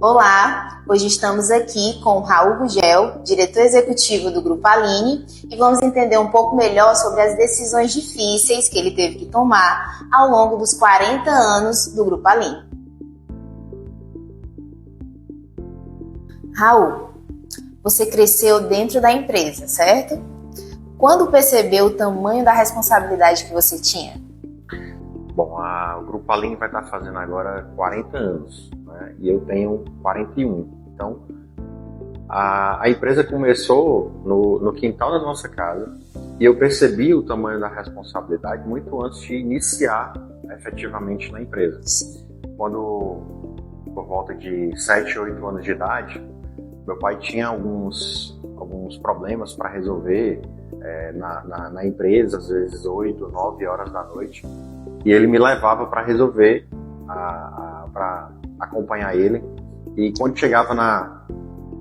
Olá, hoje estamos aqui com o Raul Gugel, diretor executivo do Grupo Aline, e vamos entender um pouco melhor sobre as decisões difíceis que ele teve que tomar ao longo dos 40 anos do Grupo Aline. Raul, você cresceu dentro da empresa, certo? Quando percebeu o tamanho da responsabilidade que você tinha? Bom, o Grupo Aline vai estar fazendo agora 40 anos, né? E eu tenho 41. Então, a empresa começou no quintal da nossa casa e eu percebi o tamanho da responsabilidade muito antes de iniciar efetivamente na empresa. Quando, por volta de 7, 8 anos de idade, meu pai tinha alguns problemas para resolver na empresa, às vezes 8, 9 horas da noite. E ele me levava para resolver, para acompanhar ele. E quando chegava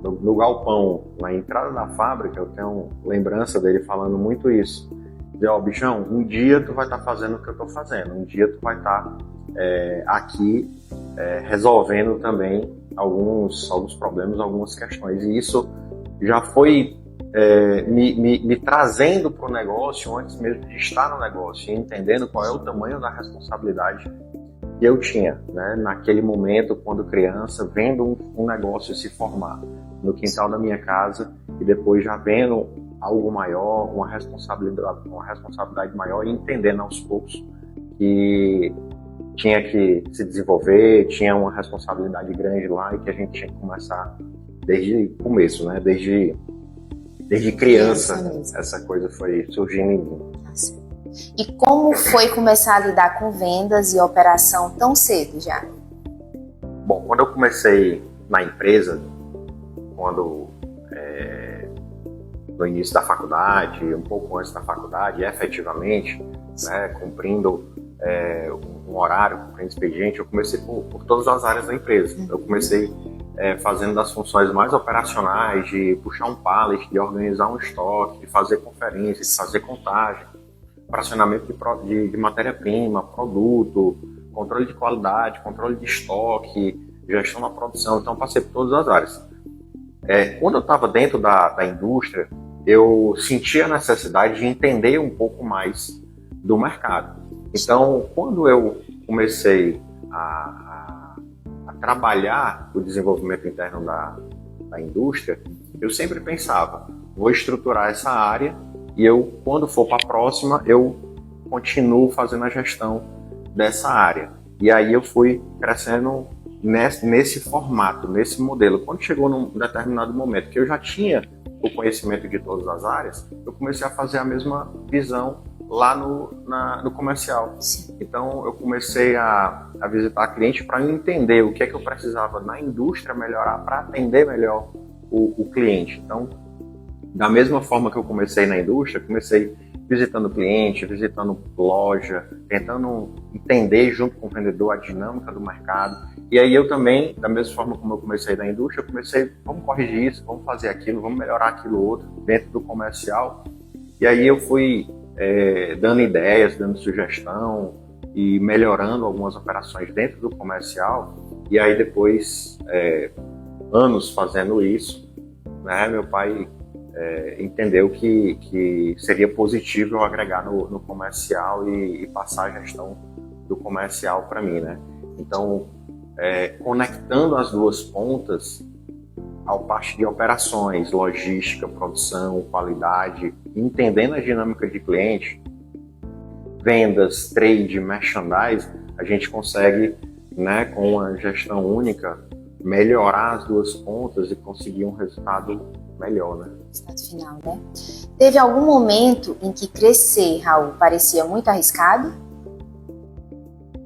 no galpão, na entrada da fábrica, eu tenho lembrança dele falando muito isso. Dizia, ó, bichão, um dia tu vai estar fazendo o que eu estou fazendo. Um dia tu vai estar aqui resolvendo também alguns problemas, algumas questões. E isso já foi me trazendo para o negócio antes mesmo de estar no negócio, e entendendo qual é o tamanho da responsabilidade que eu tinha, né, naquele momento, quando criança, vendo um negócio se formar no quintal da minha casa e depois já vendo algo maior, uma responsabilidade maior, e entendendo aos poucos que tinha que se desenvolver, tinha uma responsabilidade grande lá e que a gente tinha que começar desde o começo, né, desde criança, essa coisa foi surgindo em mim. E como foi começar a lidar com vendas e operação tão cedo já? Bom, quando eu comecei na empresa, no início da faculdade, um pouco antes da faculdade, efetivamente, né, cumprindo um horário, cumprindo expediente, eu comecei por todas as áreas da empresa. Eu comecei fazendo das funções mais operacionais, de puxar um pallet, de organizar um estoque, de fazer conferências, de fazer contagem, fracionamento de matéria-prima, produto, controle de qualidade, controle de estoque, gestão da produção. Então, passei por todas as áreas. Quando eu estava dentro da indústria, eu sentia a necessidade de entender um pouco mais do mercado. Então, quando eu comecei a trabalhar o desenvolvimento interno da indústria, eu sempre pensava, vou estruturar essa área e eu, quando for para a próxima, eu continuo fazendo a gestão dessa área. E aí eu fui crescendo nesse formato, nesse modelo. Quando chegou num determinado momento que eu já tinha o conhecimento de todas as áreas, eu comecei a fazer a mesma visão lá no comercial. Então eu comecei a visitar cliente para entender o que é que eu precisava na indústria melhorar para atender melhor o cliente. Então, da mesma forma que eu comecei na indústria, comecei visitando cliente, visitando loja, tentando entender junto com o vendedor a dinâmica do mercado. E aí eu também, da mesma forma como eu comecei na indústria, eu comecei, vamos corrigir isso, vamos fazer aquilo, vamos melhorar aquilo outro dentro do comercial. E aí eu fui dando ideias, dando sugestão e melhorando algumas operações dentro do comercial. E aí depois, anos fazendo isso, né, meu pai entendeu que seria positivo eu agregar no comercial e passar a gestão do comercial para mim, né? Então, conectando as duas pontas, ao parte de operações, logística, produção, qualidade, entendendo a dinâmica de cliente, vendas, trade, merchandising, a gente consegue, né, com uma gestão única, melhorar as duas pontas e conseguir um resultado melhor, né? Resultado final, né? Teve algum momento em que crescer, Raul, parecia muito arriscado?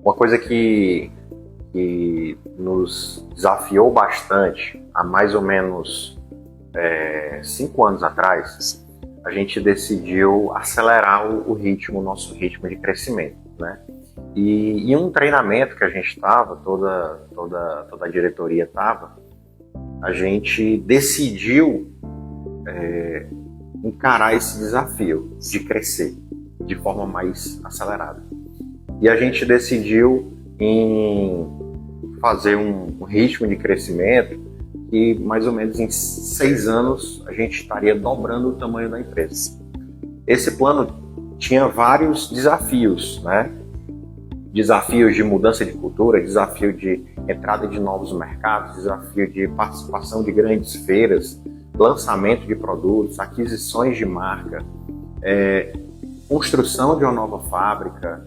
Uma coisa que nos desafiou bastante há mais ou menos 5 anos atrás, a gente decidiu acelerar o nosso ritmo de crescimento, né? E em um treinamento que a gente estava, toda a diretoria estava, a gente decidiu encarar esse desafio de crescer de forma mais acelerada. E a gente decidiu em fazer um ritmo de crescimento que mais ou menos em 6 anos a gente estaria dobrando o tamanho da empresa. Esse plano tinha vários desafios, né? Desafios de mudança de cultura, desafio de entrada de novos mercados, desafio de participação de grandes feiras, lançamento de produtos, aquisições de marca, construção de uma nova fábrica,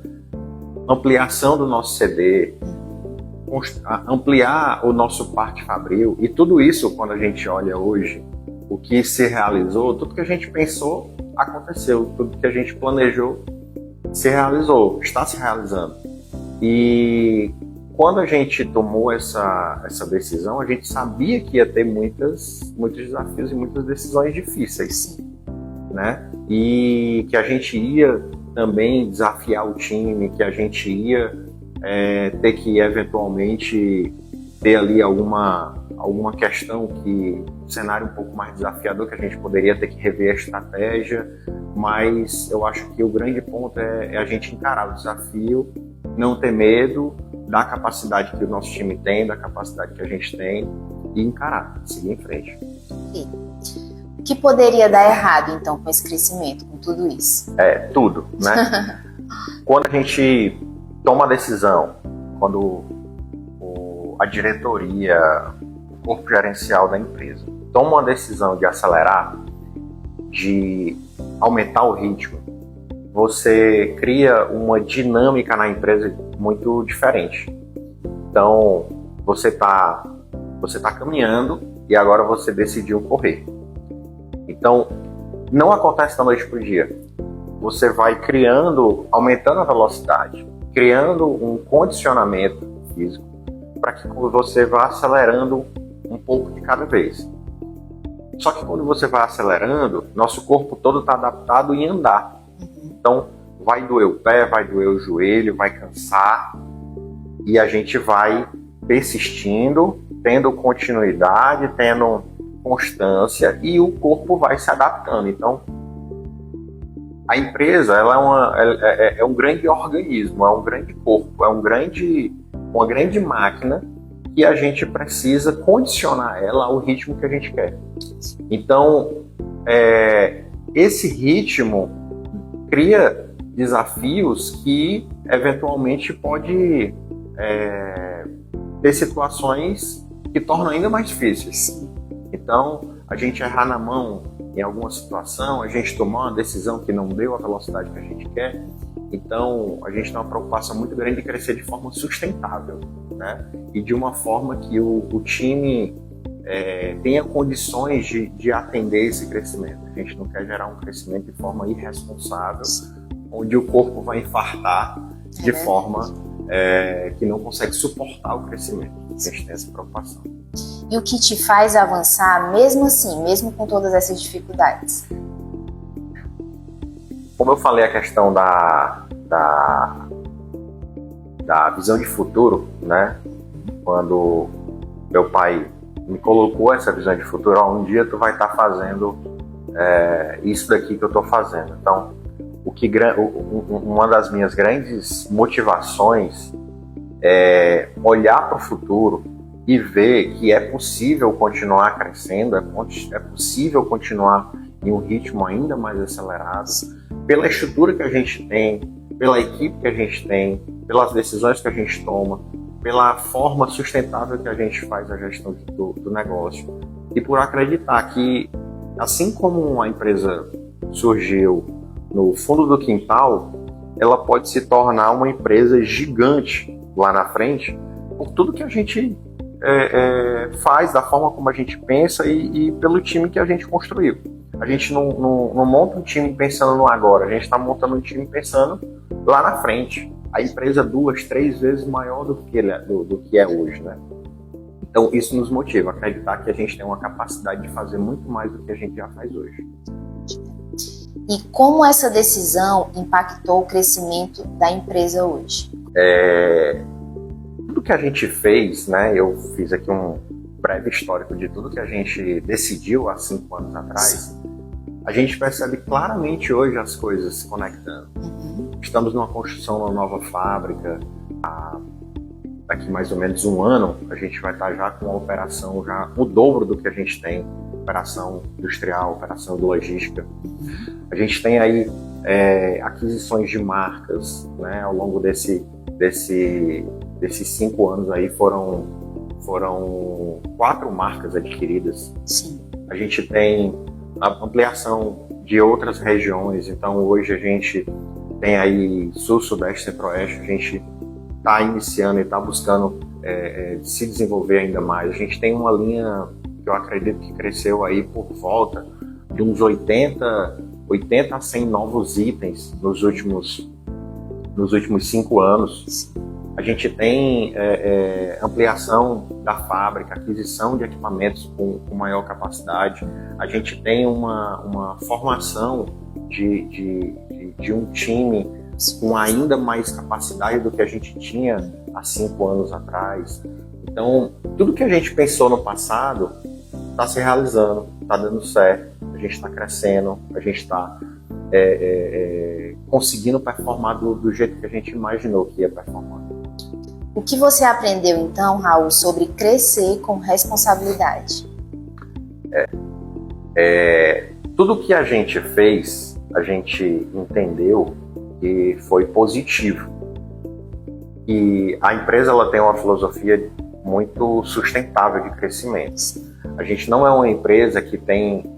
ampliação do nosso CD, ampliar o nosso parque fabril. E tudo isso, quando a gente olha hoje, o que se realizou, tudo que a gente pensou aconteceu, tudo que a gente planejou se realizou, está se realizando. E quando a gente tomou essa decisão, a gente sabia que ia ter muitos desafios e muitas decisões difíceis, né? E que a gente ia também desafiar o time, que a gente ia ter que eventualmente ter ali alguma questão um cenário um pouco mais desafiador, que a gente poderia ter que rever a estratégia, mas eu acho que o grande ponto é a gente encarar o desafio, não ter medo da capacidade que o nosso time tem, da capacidade que a gente tem, e encarar, seguir em frente. O que poderia dar errado, então, com esse crescimento, com tudo isso? Tudo, né? Quando a gente toma a decisão, quando a diretoria, o corpo gerencial da empresa toma uma decisão de acelerar, de aumentar o ritmo, você cria uma dinâmica na empresa muito diferente. Então, você tá caminhando e agora você decidiu correr. Então, não acontece da noite para o dia. Você vai aumentando a velocidade, criando um condicionamento físico para que você vá acelerando um pouco de cada vez. Só que quando você vai acelerando, nosso corpo todo está adaptado em andar. Então, vai doer o pé, vai doer o joelho, vai cansar, e a gente vai persistindo, tendo continuidade, tendo constância, e o corpo vai se adaptando. Então, a empresa ela é um grande organismo, é um grande corpo, é uma grande máquina que a gente precisa condicionar ela ao ritmo que a gente quer. Então, esse ritmo cria desafios que eventualmente pode ter situações que tornam ainda mais difíceis. Então, a gente errar na mão em alguma situação, a gente tomar uma decisão que não deu a velocidade que a gente quer. Então, a gente tem uma preocupação muito grande de crescer de forma sustentável, né? E de uma forma que o time tenha condições de atender esse crescimento. A gente não quer gerar um crescimento de forma irresponsável, onde o corpo vai infartar de forma que não consegue suportar o crescimento. A gente tem essa preocupação. E o que te faz avançar, mesmo assim, mesmo com todas essas dificuldades? Como eu falei, a questão da visão de futuro, né? Quando meu pai me colocou essa visão de futuro, um dia tu vai estar fazendo isso daqui que eu estou fazendo. Então, uma das minhas grandes motivações é olhar para o futuro e ver que é possível continuar crescendo, é possível continuar em um ritmo ainda mais acelerado, pela estrutura que a gente tem, pela equipe que a gente tem, pelas decisões que a gente toma, pela forma sustentável que a gente faz a gestão do negócio, e por acreditar que, assim como a empresa surgiu no fundo do quintal, ela pode se tornar uma empresa gigante lá na frente, por tudo que a gente faz, da forma como a gente pensa e pelo time que a gente construiu. A gente não monta um time pensando no agora, a gente está montando um time pensando lá na frente. A empresa 2, 3 vezes maior do que é hoje, né? Então isso nos motiva a acreditar que a gente tem uma capacidade de fazer muito mais do que a gente já faz hoje. E como essa decisão impactou o crescimento da empresa hoje? Tudo que a gente fez, né? Eu fiz aqui um breve histórico de tudo que a gente decidiu há 5 anos atrás. A gente percebe claramente hoje as coisas se conectando. Estamos numa construção de uma nova fábrica. daqui mais ou menos um ano, a gente vai estar já com uma operação, já o dobro do que a gente tem, operação industrial, operação de logística. A gente tem aí aquisições de marcas, né? Ao longo desses 5 anos aí foram 4 marcas adquiridas. Sim. A gente tem a ampliação de outras regiões, então hoje a gente tem aí Sul, Sudeste, Centro-Oeste, a gente está iniciando e está buscando se desenvolver ainda mais. A gente tem uma linha que eu acredito que cresceu aí por volta de uns 80 a 100 novos itens nos últimos 5 anos. A gente tem ampliação da fábrica, aquisição de equipamentos com maior capacidade. A gente tem uma formação de um time com ainda mais capacidade do que a gente tinha há 5 anos atrás. Então, tudo que a gente pensou no passado está se realizando, está dando certo, a gente está crescendo, a gente está conseguindo performar do jeito que a gente imaginou que ia performar. O que você aprendeu então, Raul, sobre crescer com responsabilidade? Tudo que a gente fez, a gente entendeu que foi positivo. E a empresa ela tem uma filosofia muito sustentável de crescimento. A gente não é uma empresa que tem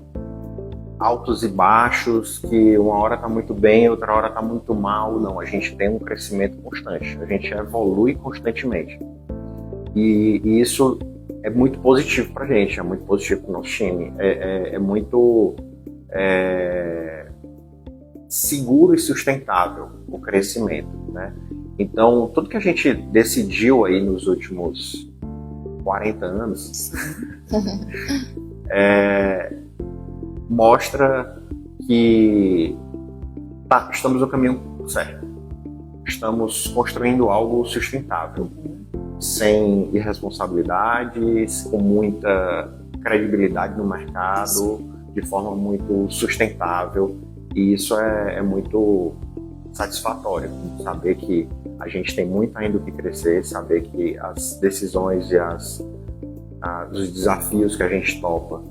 altos e baixos, que uma hora está muito bem, outra hora está muito mal. Não, a gente tem um crescimento constante, a gente evolui constantemente. E isso é muito positivo para a gente, é muito positivo para o nosso time, é muito seguro e sustentável o crescimento, né? Então, tudo que a gente decidiu aí nos últimos 40 anos mostra que estamos no caminho certo. Estamos construindo algo sustentável, sem irresponsabilidades, com muita credibilidade no mercado, de forma muito sustentável. E isso é muito satisfatório, saber que a gente tem muito ainda o que crescer, saber que as decisões e os desafios que a gente topa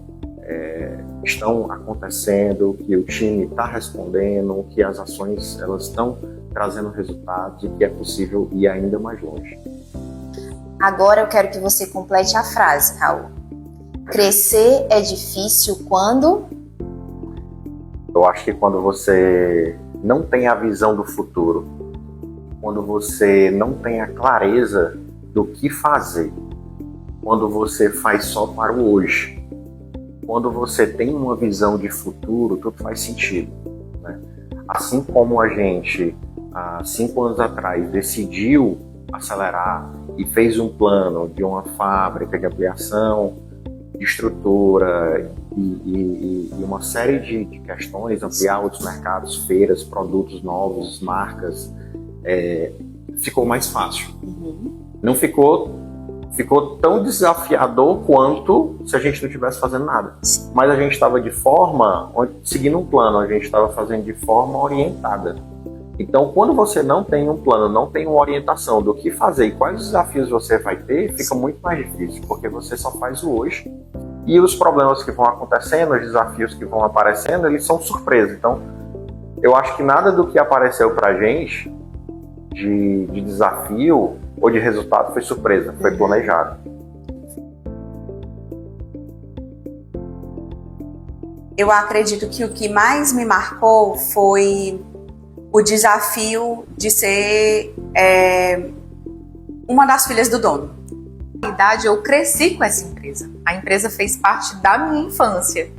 estão acontecendo, que o time está respondendo, que as ações elas estão trazendo resultados e que é possível ir ainda mais longe. Agora eu quero que você complete a frase, Raul. Crescer é difícil quando? Eu acho que quando você não tem a visão do futuro, quando você não tem a clareza do que fazer, quando você faz só para o hoje, quando você tem uma visão de futuro, tudo faz sentido, né? Assim como a gente, há 5 anos atrás, decidiu acelerar e fez um plano de uma fábrica de ampliação, de estrutura e uma série de questões, ampliar outros mercados, feiras, produtos novos, marcas, ficou mais fácil. Não ficou tão desafiador quanto se a gente não estivesse fazendo nada. Mas a gente estava seguindo um plano, a gente estava fazendo de forma orientada. Então, quando você não tem um plano, não tem uma orientação do que fazer e quais desafios você vai ter, fica muito mais difícil, porque você só faz o hoje. E os problemas que vão acontecendo, os desafios que vão aparecendo, eles são surpresa. Então, eu acho que nada do que apareceu pra gente de desafio ou de resultado foi surpresa, foi planejado. Eu acredito que o que mais me marcou foi o desafio de ser uma das filhas do dono. Na verdade, eu cresci com essa empresa. A empresa fez parte da minha infância.